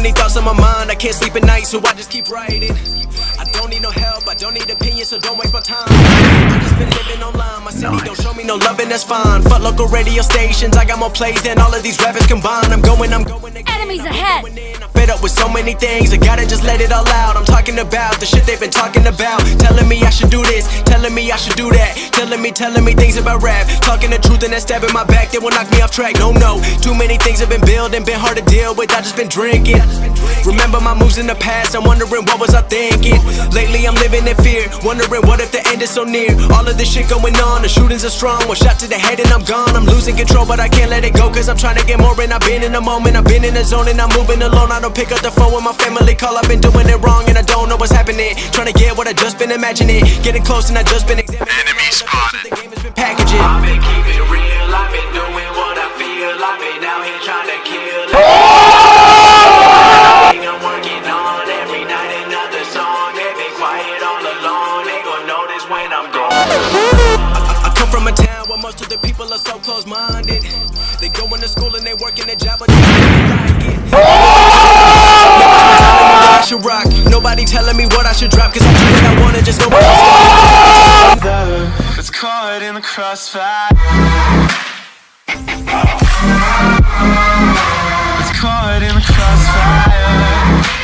many thoughts on my mind, I can't sleep at night, so I just keep writing. I don't need no help, I don't need opinions, so don't waste my time. I just been living online, my city don't show me no loving, that's fine. Fuck local radio stations, I got more plays than all of these rappers combined. I'm going again. Enemies ahead. I'm fed up with so many things, I gotta just let it all out. I'm talking about the shit they've been talking about, telling me I should do this, telling me I should do that, telling me things about rap, talking the truth and that stab in my back, they will knock me off track. No, too many things have been building, been hard to deal with, I just been drinking. Remember my moves in the past, I'm wondering what was I thinking. Lately I'm living in fear, wondering what if the end is so near. All of this shit going on, the shootings are strong, one shot to the head and I'm gone. I'm losing control but I can't let it go, cause I'm trying to get more. And I've been in the moment, I've been in the zone, and I'm moving alone. I don't pick up the phone when my family call, I've been doing it wrong and I don't know what's happening. Trying to get what I just been imagining, getting close and I just been examining. Enemy spotted. The game has been packaging. I've been keeping it real, I've been doing what I feel, I've been out here trying to kill it. I'm working on every night another song. They've been quiet all along, they gon' notice when I'm gone. I come from a town where most of the people are so close-minded. They go into school and they work in a job, but they don't like it. I should rock, nobody telling me what I should drop, cause I do what I wanna, just nobody else. It's caught in the crossfire. It's caught in the crossfire.